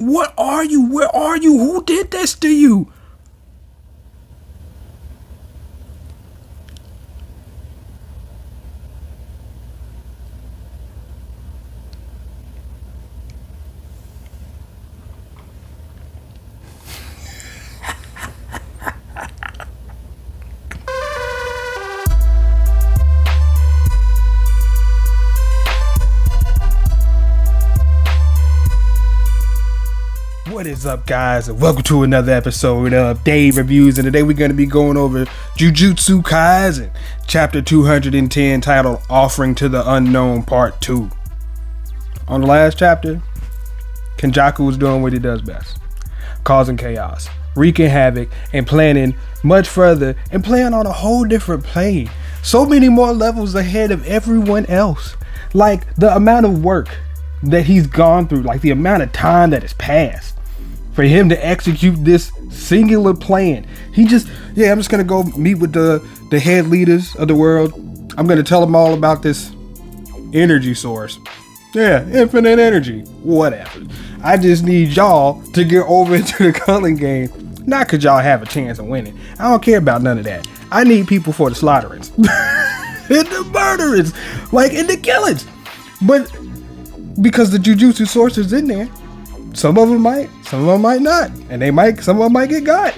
what are you? Where are you? Who did this to you? What is up, guys, and welcome to another episode of Dave Reviews. And today we're going to be going over Jujutsu Kaisen, chapter 210, titled Offering to the Unknown Part 2. On the last chapter, Kenjaku was doing what he does best, causing chaos, wreaking havoc, and planning much further, and playing on a whole different plane. So many more levels ahead of everyone else. Like, the amount of work that he's gone through, like the amount of time that has passed for him to execute this singular plan. I'm just gonna go meet with the head leaders of the world. I'm gonna tell them all about this energy source. Yeah, infinite energy, whatever. I just need y'all to get over into the culling game, not because y'all have a chance of winning. I don't care about none of that. I need people for the slaughterings and the murderers, like, and the killings. But because the Jujutsu source is in there, some of them might not, and some of them might get got.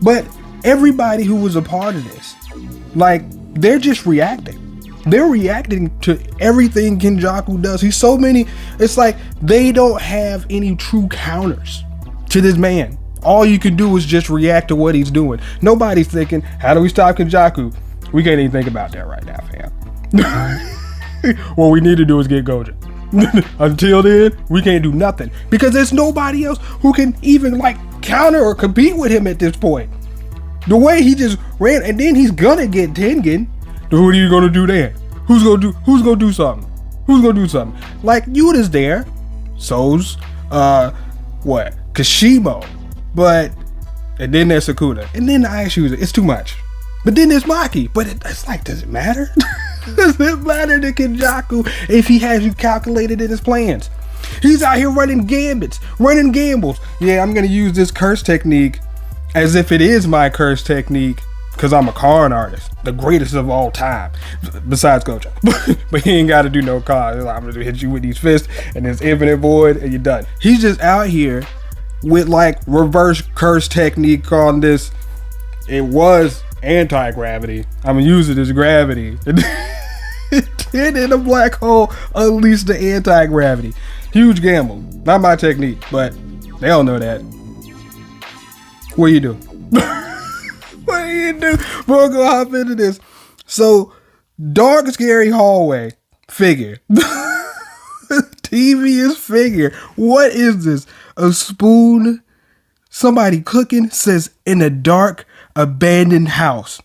But everybody who was a part of this, like, they're just reacting. They're reacting to everything Kenjaku does. He's so many. It's like they don't have any true counters to this man. All you can do is just react to what he's doing. Nobody's thinking, how do we stop Kenjaku? We can't even think about that right now, fam. What we need to do is get Gojo. Until then, we can't do nothing because there's nobody else who can even, like, counter or compete with him at this point. The way he just ran, and then he's gonna get Tengen. What are you gonna do then? Who's gonna do something? Like, Yuta's there, so's Kashimo, and then there's Sakuna, and then the Ice User. It's too much. But then there's Maki. But it's like, does it matter? Does it matter to Kenjaku if he has you calculated in his plans? He's out here running gambits, running gambles. Yeah, I'm going to use this curse technique as if it is my curse technique because I'm a card artist, the greatest of all time, besides Gojo. But he ain't got to do no cards. I'm going to hit you with these fists and this infinite void and you're done. He's just out here with, like, reverse curse technique on this. It was anti-gravity. I'm gonna use it as gravity. And in a black hole, unleash the anti-gravity. Huge gamble. Not my technique, but they all know that. What do you do? What do you do? Before I go hop into this. So, dark, scary hallway figure. TV's figure. What is this? A spoon? Somebody cooking? Says in a dark, abandoned house.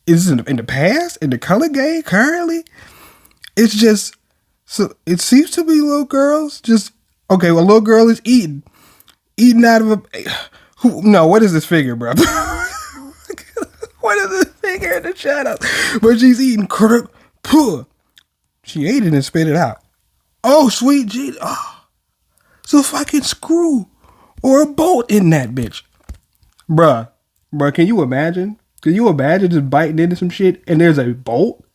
Is it in the past? In the color game currently? It's just, so it seems to be little girls. Just, okay, well, a little girl is eating out of what is this figure, bro? What is this figure in the shadows? But she's eating she ate it and spit it out. Oh, sweet Jesus. Oh, so fucking screw or a bolt in that bitch. Bruh, can you imagine? Can you imagine just biting into some shit and there's a bolt?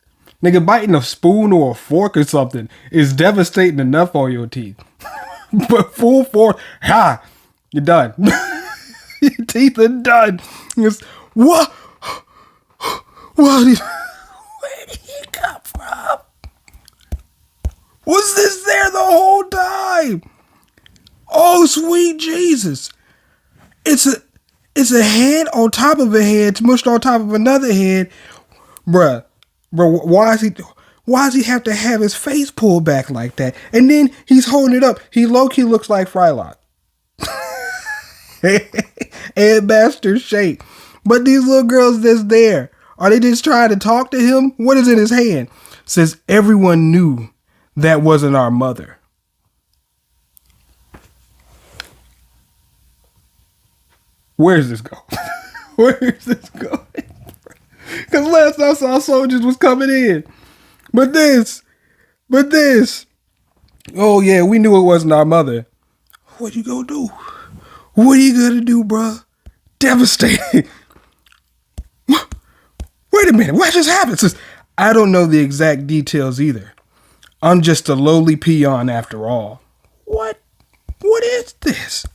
Nigga, biting a spoon or a fork or something is devastating enough on your teeth. But full force, you're done. Your teeth are done. It's, what? Where did he come from? Was this there the whole time? Oh, sweet Jesus. It's a head on top of a head, smushed on top of another head. Bruh, why does he have to have his face pulled back like that? And then he's holding it up. He low-key looks like Frylock. And Master Shake. But these little girls that's there, are they just trying to talk to him? What is in his hand? Says everyone knew that wasn't our mother. Where's this going? Where's this going? Because last I saw, soldiers was coming in. But this. Oh yeah, we knew it wasn't our mother. What you gonna do? What are you gonna do, bruh? Devastating. Wait a minute, what just happened? Says, I don't know the exact details either. I'm just a lowly peon after all. What? What is this?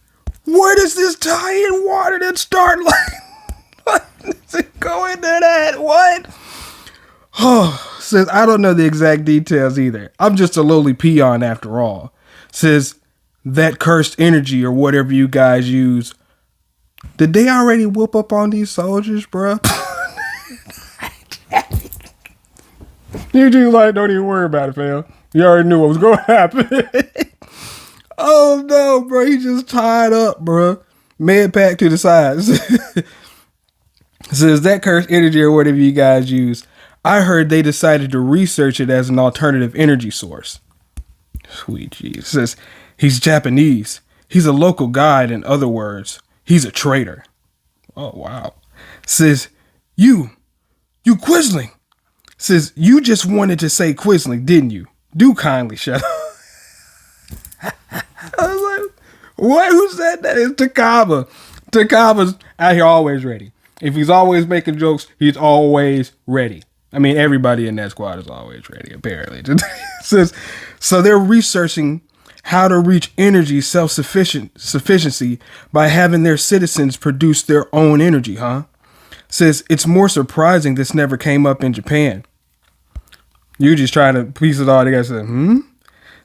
Where does this tie in water that start like does it go into that? What? Oh, says, I don't know the exact details either. I'm just a lowly peon after all. Says, that cursed energy or whatever you guys use. Did they already whoop up on these soldiers, bruh? You just like, don't even worry about it, fam. You already knew what was going to happen. Oh no, bro. He just tied up, bro. Med pack to the sides. Says that cursed energy or whatever you guys use. I heard they decided to research it as an alternative energy source. Sweet Jesus. Says he's Japanese. He's a local guide, in other words. He's a traitor. Oh, wow. Says, you Quisling. Says, you just wanted to say Quisling, didn't you? Do kindly shut up. I was like, what? Who said that? It's Takaba. Takaba's out here always ready. If he's always making jokes, he's always ready. I mean, everybody in that squad is always ready, apparently. Says, so they're researching how to reach energy self-sufficiency by having their citizens produce their own energy, huh? Says, it's more surprising this never came up in Japan. You're just trying to piece it all together.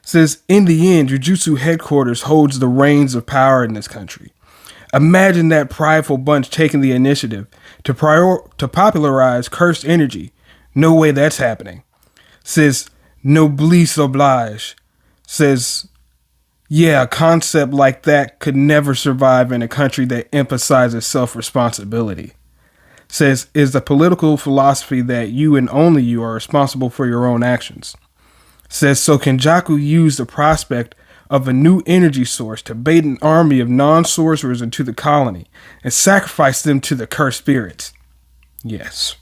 Says, in the end, Jujutsu headquarters holds the reins of power in this country. Imagine that prideful bunch taking the initiative to popularize cursed energy. No way that's happening. Says, noblesse oblige. Says, yeah, a concept like that could never survive in a country that emphasizes self-responsibility. Says, is the political philosophy that you and only you are responsible for your own actions. Says, so Kenjaku used the prospect of a new energy source to bait an army of non-sorcerers into the colony and sacrifice them to the cursed spirits. Yes.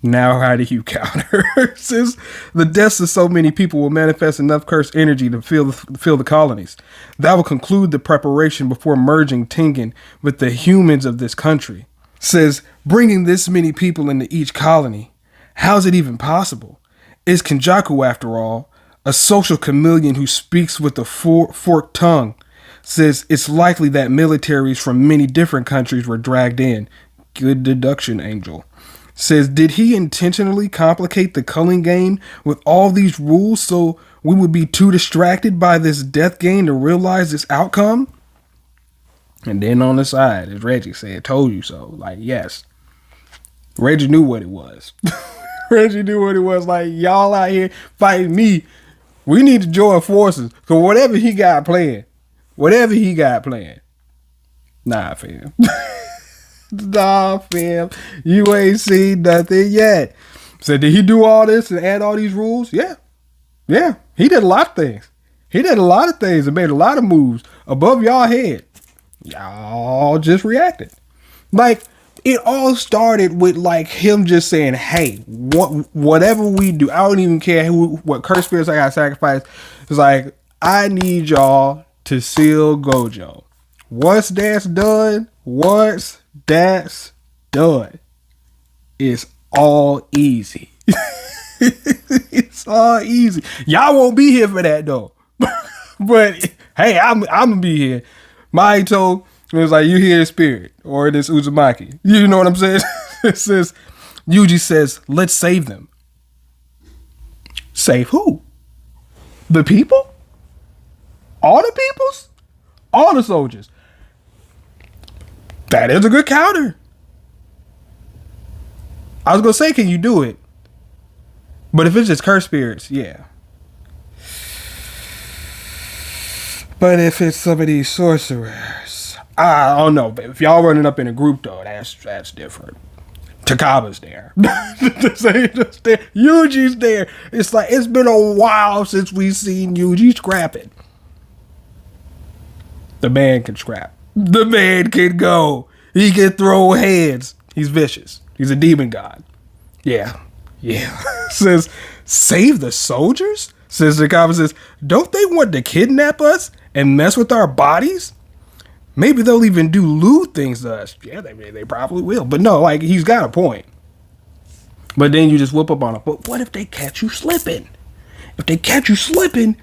Now how do you counter? Says, the deaths of so many people will manifest enough cursed energy to fill the colonies. That will conclude the preparation before merging Tengen with the humans of this country. Says, bringing this many people into each colony, how's it even possible? Is Kenjaku, after all, a social chameleon who speaks with a forked tongue? Says, it's likely that militaries from many different countries were dragged in. Good deduction, Angel. Says, did he intentionally complicate the culling game with all these rules so we would be too distracted by this death game to realize this outcome? And then on the side, as Reggie said, told you so. Like, yes. Reggie knew what it was. Reggie knew what it was. Like, y'all out here fighting me. We need to join forces. Because whatever he got playing. Nah, fam. Nah, fam. You ain't seen nothing yet. So did he do all this and add all these rules? Yeah. Yeah. He did a lot of things. And made a lot of moves above y'all head. Y'all just reacted. Like, it all started with like him just saying, hey, whatever we do, I don't even care what cursed spirits I got sacrificed. It's like, I need y'all to seal Gojo. Once that's done, it's all easy. It's all easy. Y'all won't be here for that though. But hey, I'm gonna be here. Maito was like, you hear the spirit or this Uzumaki. You know what I'm saying? It says, Yuji says, let's save them. Save who? The people? All the peoples? All the soldiers. That is a good counter. I was going to say, can you do it? But if it's just cursed spirits, yeah. But if it's some of these sorcerers, I don't know. But if y'all running up in a group, though, that's different. Takaba's there. Yuji's there. It's like, it's been a while since we've seen Yuji scrapping. The man can scrap. The man can go. He can throw hands. He's vicious. He's a demon god. Yeah. Says, save the soldiers? Says Takaba says, don't they want to kidnap us and mess with our bodies, maybe they'll even do lewd things to us. Yeah, they probably will. But no, like, he's got a point. But then you just whoop up on them. But what if they catch you slipping? If they catch you slipping,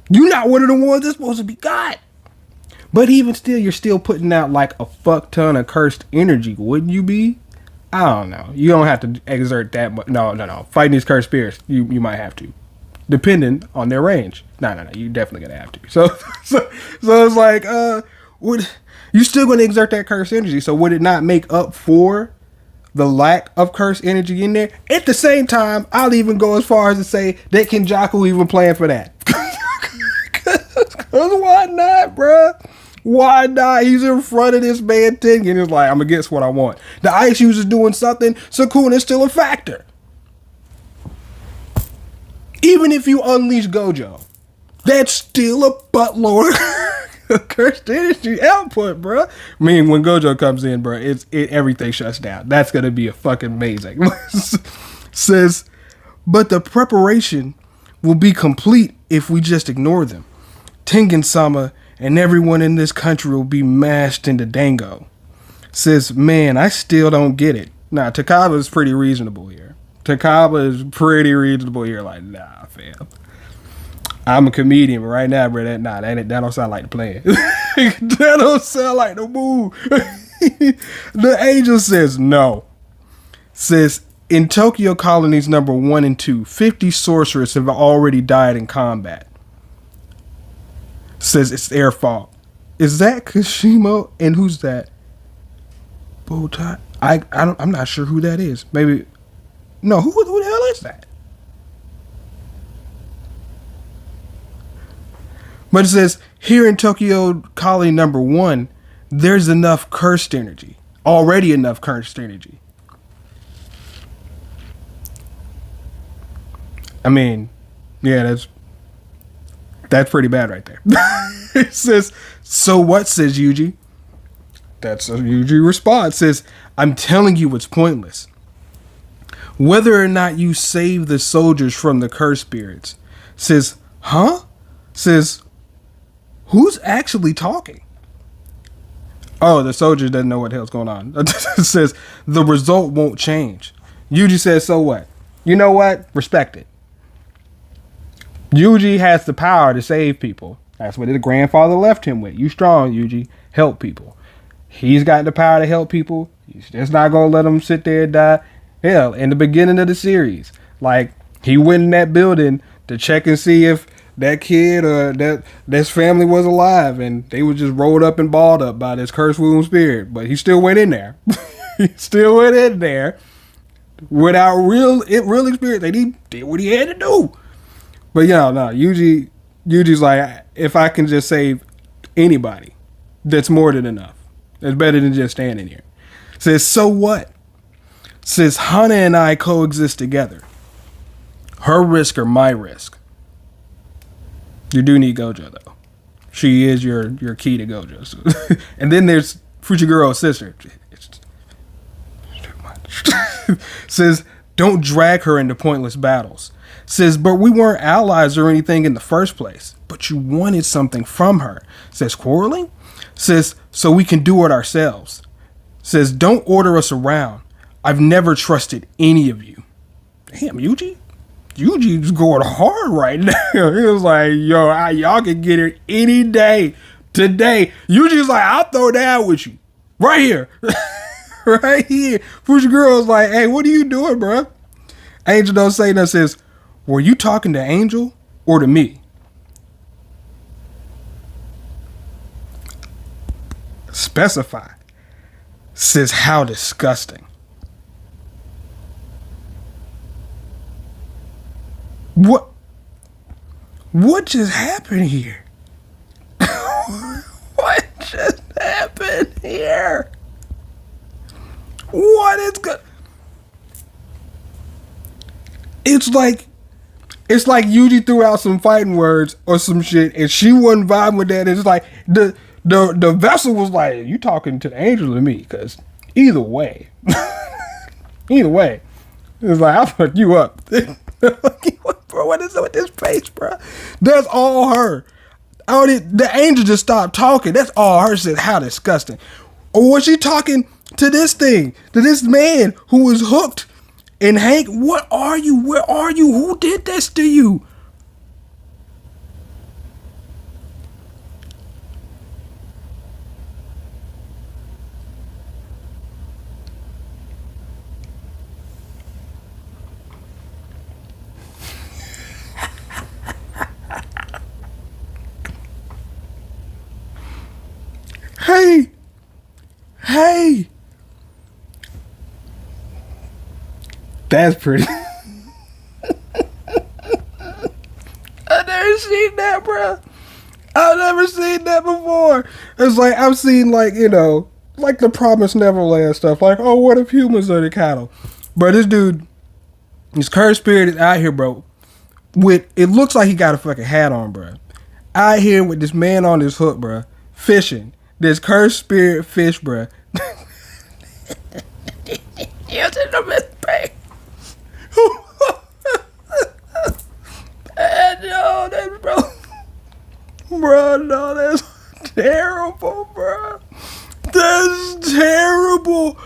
you're not one of the ones that's supposed to be got. But even still, you're still putting out like a fuck ton of cursed energy. Wouldn't you be? I don't know. You don't have to exert that much. No. Fighting these cursed spirits, you might have to. Depending on their range. No. You definitely gonna have to. So it's like, you still gonna exert that cursed energy. So would it not make up for the lack of cursed energy in there? At the same time, I'll even go as far as to say that Kenjaku even playing for that. Cause why not, bruh? Why not? He's in front of this man Tengen and he's like, I'm against what I want. The ice user's doing something, Sukuna's still a factor. Even if you unleash Gojo, that's still a buttload of cursed energy output, bro. I mean, when Gojo comes in, bro, everything shuts down. That's gonna be a fucking amazing. Says, but the preparation will be complete if we just ignore them. Tengen-sama and everyone in this country will be mashed into Dango. Says, man, I still don't get it. Nah, Takaba is pretty reasonable here. Like, nah, fam. I'm a comedian, but right now, bro, that don't sound like the plan. That don't sound like the move. The angel says no. Says, in Tokyo colonies number 1 and 2, 50 sorcerers have already died in combat. Says it's their fault. Is that Kashimo? And who's that? Bowtie? I'm not sure who that is. Maybe. No, who the hell is that? But it says, here in Tokyo colony number 1, there's enough cursed energy. Already enough cursed energy. I mean, yeah, that's pretty bad right there. It says, so what, says Yuji? That's a Yuji response. Says, I'm telling you it's pointless. Whether or not you save the soldiers from the cursed spirits. Says, huh? Says, who's actually talking? Oh, the soldiers doesn't know what the hell's going on. Says, the result won't change. Yuji says, so what? You know what? Respect it. Yuji has the power to save people. That's what his grandfather left him with. You strong, Yuji. Help people. He's got the power to help people. He's just not going to let them sit there and die. Hell, in the beginning of the series, like, he went in that building to check and see if that kid or this family was alive, and they was just rolled up and balled up by this cursed wound spirit. But he still went in there. He still went in there without real experience. And he did what he had to do. But no, Yuji's like, if I can just save anybody, that's more than enough. It's better than just standing here. Says, so what? Says, Hana and I coexist together. Her risk or my risk. You do need Gojo, though. She is your key to Gojo. So. And then there's Fujigiro's sister. It's too much. Says, don't drag her into pointless battles. Says, but we weren't allies or anything in the first place. But you wanted something from her. Says, quarreling? Says, so we can do it ourselves. Says, don't order us around. I've never trusted any of you. Damn, Yuji's going hard right now. He was like, yo, y'all can get it any day. Today. Yuji's like, I'll throw down with you. Right here. Right here. Fujigiro's like, hey, what are you doing, bro? Angel don't say nothing. Says, were you talking to Angel or to me? Specify. Says, how disgusting. What just happened here? What just happened here? What is good? It's like Yuji threw out some fighting words or some shit, and she wasn't vibing with that. It's like the vessel was like, you talking to the angel or me? Because either way, it's like, I'll fuck you up. Bro, what is it with this face, bro? That's all her. Oh, the angel just stopped talking. That's all her said. How disgusting. Or was she talking to this thing, to this man who was hooked? And Hank, what are you? Where are you? Who did this to you? Hey. That's pretty. I've never seen that, bro. I've never seen that before. It's like, I've seen, like, you know, like the Promised Neverland stuff. Like, oh, what if humans are the cattle? Bro, this dude, his cursed spirit is out here, bro. It looks like he got a fucking hat on, bro. Out here with this man on this hook, bro. Fishing. This cursed spirit fish, bro. Using them as bait. No, that's bro, no, that's terrible, bro. That's terrible.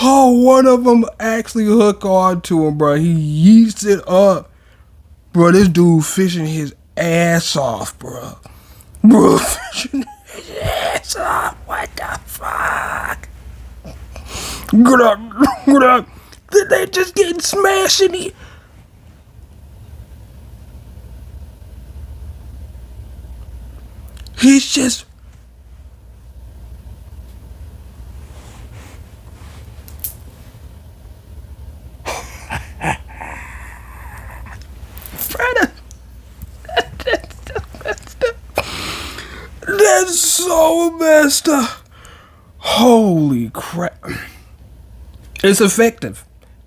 Oh, one of them actually hook on to him, bro. He yeets it up, bro. This dude fishing his ass off, bro. Bro, fishing his ass off. What the fuck? Get up. Did they just getting smashed in the... He's just... That's so messed up. Holy crap. It's effective.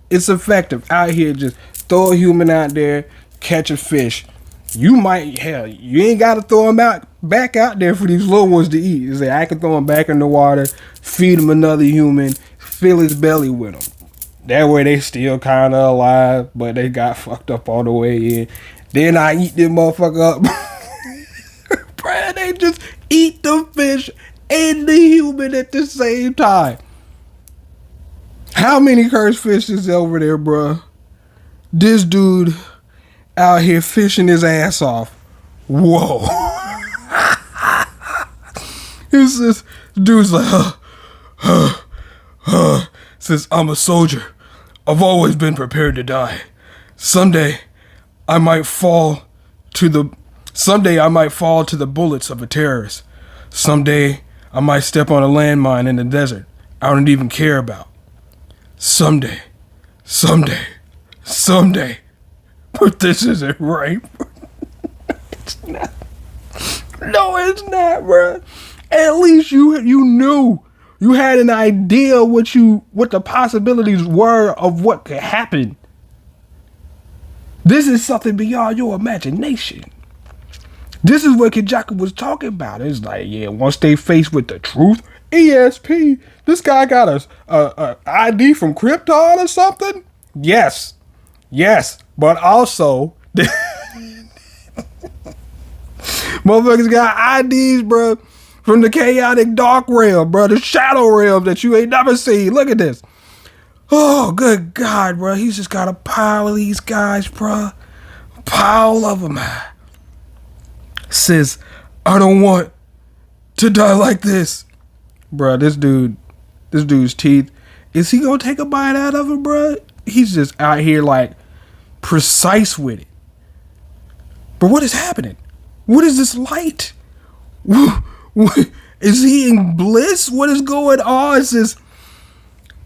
It's effective. Out here, just throw a human out there, catch a fish. You might, hell, you ain't got to throw them back out there for these little ones to eat. It's like, I can throw them back in the water, feed them another human, fill his belly with them. That way they still kind of alive, but they got fucked up all the way in. Then I eat them motherfucker up. Bruh, they just eat the fish and the human at the same time. How many cursed fish is over there, bruh? This dude out here fishing his ass off. Whoa. It's this dude's like, says, I'm a soldier. I've always been prepared to die. Someday I might fall to the bullets of a terrorist. Someday I might step on a landmine in the desert I don't even care about. Someday. But this isn't right. It's not. No, it's not, bro. At least you knew. You had an idea what the possibilities were of what could happen. This is something beyond your imagination. This is what Kijaka was talking about. It's like, yeah, once they faced with the truth, ESP, this guy got a ID from Krypton or something? Yes, but also, motherfuckers got IDs, bro, from the chaotic dark realm, bro, the shadow realm that you ain't never seen. Look at this. Oh, good God, bro. He's just got a pile of these guys, bro. A pile of them. Says, I don't want to die like this. Bro, this dude's teeth. Is he gonna take a bite out of it, bro? He's just out here like precise with it. But what is happening? What is this light? Is he in bliss? What is going on? It says,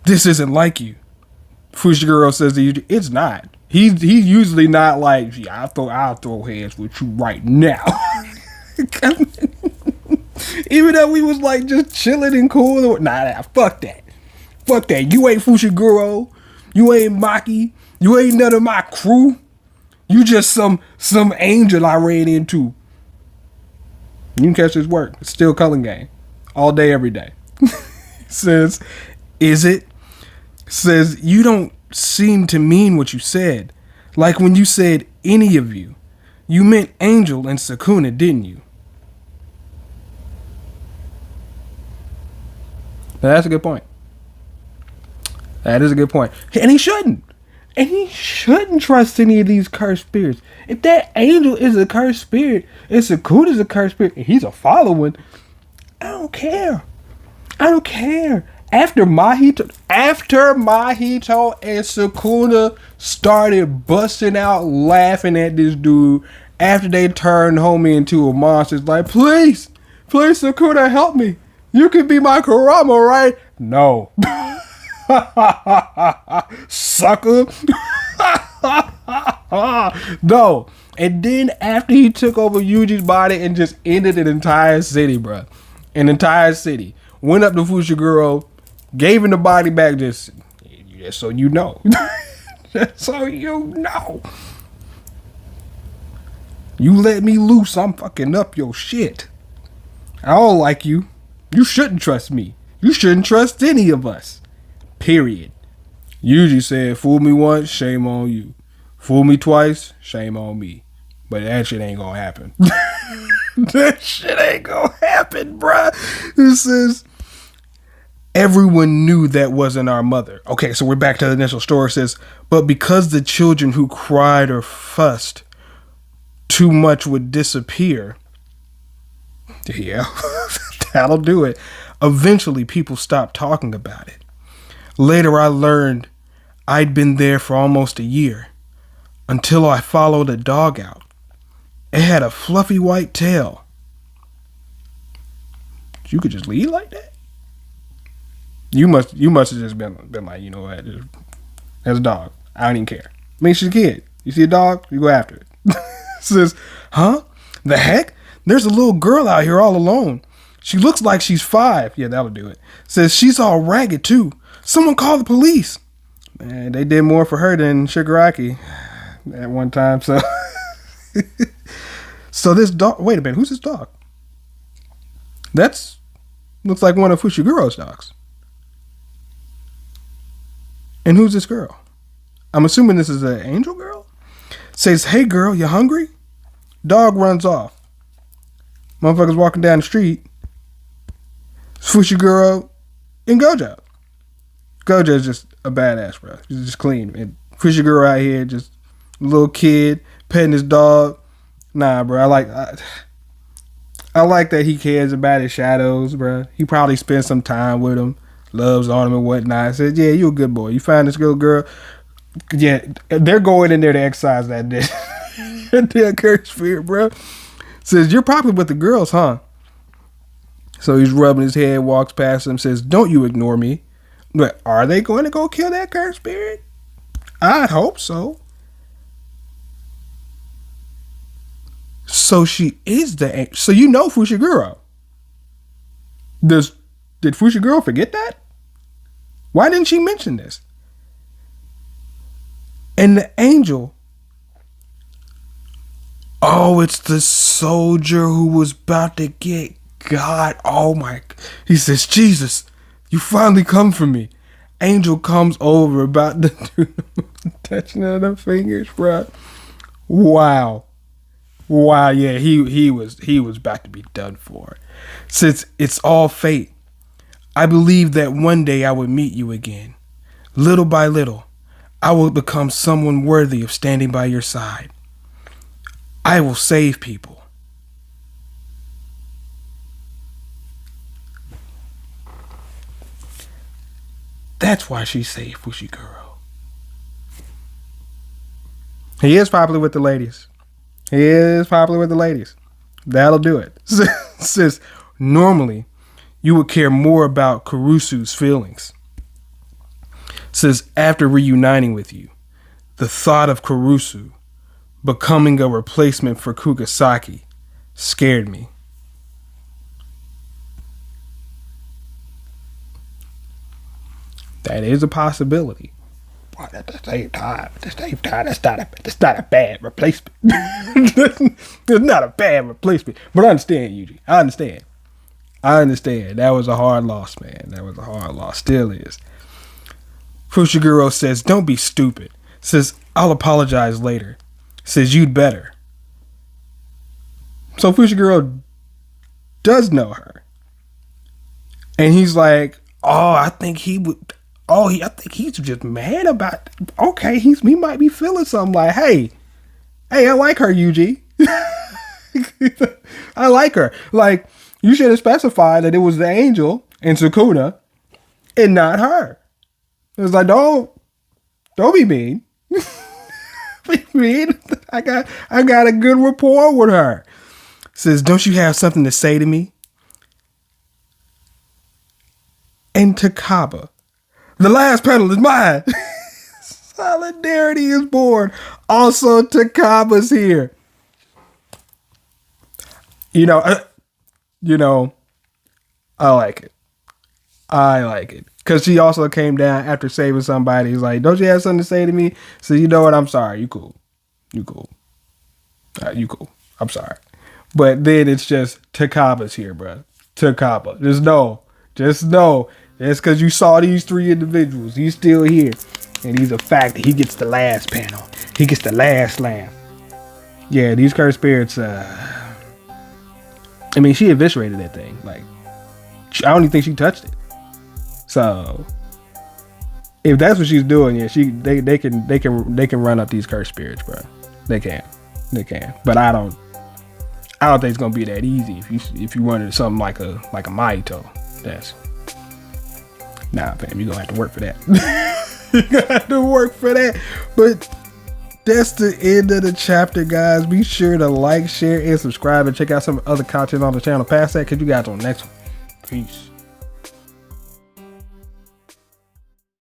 this isn't like you. Fushiguro says to you, it's not. He's usually not like, yeah, I'll throw hands with you right now. Even though we was like just chilling and cool. Nah, fuck that. You ain't Fushiguro. You ain't Maki. You ain't none of my crew. You just some angel I ran into. You can catch his work. It's still Cullen Gang. All day, every day. Says, is it? Says, you don't seem to mean what you said. Like when you said any of you. You meant Angel and Sakuna, didn't you? Now, that's a good point. That is a good point. And he shouldn't. And he shouldn't trust any of these cursed spirits. If that angel is a cursed spirit, and Sukuna's a cursed spirit, and he's a following, I don't care. I don't care. After Mahito and Sukuna started busting out laughing at this dude, after they turned homie into a monster, it's like, please, Sukuna, help me. You can be my Kurama, right? No. Sucker. No. And then after he took over Yuji's body and just ended an entire city, bro. An entire city. Went up to Fushiguro, gave him the body back, just so you know. Just so you know. You let me loose, I'm fucking up your shit. I don't like you. You shouldn't trust me. You shouldn't trust any of us. Period. Yuji said, fool me once, shame on you. Fool me twice, shame on me. But that shit ain't gonna happen. That shit ain't gonna happen, bruh. It says, everyone knew that wasn't our mother. Okay, so we're back to the initial story. It says, but because the children who cried or fussed too much would disappear. Yeah, that'll do it. Eventually, people stopped talking about it. Later, I learned I'd been there for almost a year until I followed a dog out. It had a fluffy white tail. You could just leave like that? You must have just been like, you know what? That's a dog. I don't even care. I mean, she's a kid. You see a dog, you go after it. Says, huh? The heck? There's a little girl out here all alone. She looks like she's 5. Yeah, that'll do it. Says she's all ragged too. Someone call the police. Man, they did more for her than Shigaraki at one time. So, so this dog. Wait a minute. Who's this dog? Looks like one of Fushiguro's dogs. And who's this girl? I'm assuming this is an angel girl. Says, hey girl, you hungry? Dog runs off. Motherfuckers walking down the street. Fushiguro and Gojo. Gojo's just a badass, bro. He's just clean. And Fushiguro out here, just a little kid, petting his dog. Nah, bro. I like that he cares about his shadows, bro. He probably spent some time with him, loves on him and whatnot. Says, yeah, you a good boy. You find this little girl. Yeah, they're going in there to exercise that day. That cursed spirit, bro. Says, you're probably with the girls, huh? So he's rubbing his head, walks past him, says, don't you ignore me. But are they going to go kill that cursed spirit? I'd hope so. So she is the angel. So you know Fushiguro. Did Fushiguro forget that? Why didn't she mention this? And the angel. Oh, it's the soldier who was about to get God. Oh my. He says, Jesus, you finally come for me. Angel comes over about to do touching of the fingers, bro. Wow. Wow, yeah, he was about to be done for. Since it's all fate, I believe that one day I would meet you again. Little by little, I will become someone worthy of standing by your side. I will save people. That's why she saved Fushiguro. He is popular with the ladies. That'll do it. Says, normally, you would care more about Kurusu's feelings. Says, after reuniting with you, the thought of Kurusu becoming a replacement for Kugasaki scared me. That is a possibility. At the same time, that's not a bad replacement. It's not a bad replacement. But I understand, Yuji. I understand. That was a hard loss, man. That was a hard loss. Still is. Fushiguro says, don't be stupid. Says, I'll apologize later. Says, you'd better. So Fushiguro does know her. And he's like, Oh, I think he would. I think he's just mad about. Okay, he might be feeling something like, hey, I like her, Yuji. I like her. Like, you should have specified that it was the angel and Sukuna and not her. It was like, don't be mean. Be mean. I got a good rapport with her. Says, don't you have something to say to me? And Takaba, the last panel is mine. Solidarity is born. Also, Takaba's here. You know, I like it. Because she also came down after saving somebody. He's like, don't you have something to say to me? So, you know what? I'm sorry. You cool. You cool. I'm sorry. But then it's just Takaba's here, bro. Takaba. Just know. That's because you saw these three individuals. He's still here. And he's a fact that he gets the last panel. He gets the last laugh. Yeah, these cursed spirits, I mean, she eviscerated that thing. Like, I don't even think she touched it. So, if that's what she's doing, yeah, they can run up these cursed spirits, bro. They can. But I don't think it's gonna be that easy if you wanted something like a Mahito. That's nah, fam. You're gonna have to work for that. You're gonna have to work for that. But that's the end of the chapter, guys. Be sure to like, share, and subscribe, and check out some other content on the channel past that, because you guys on the next one. Peace.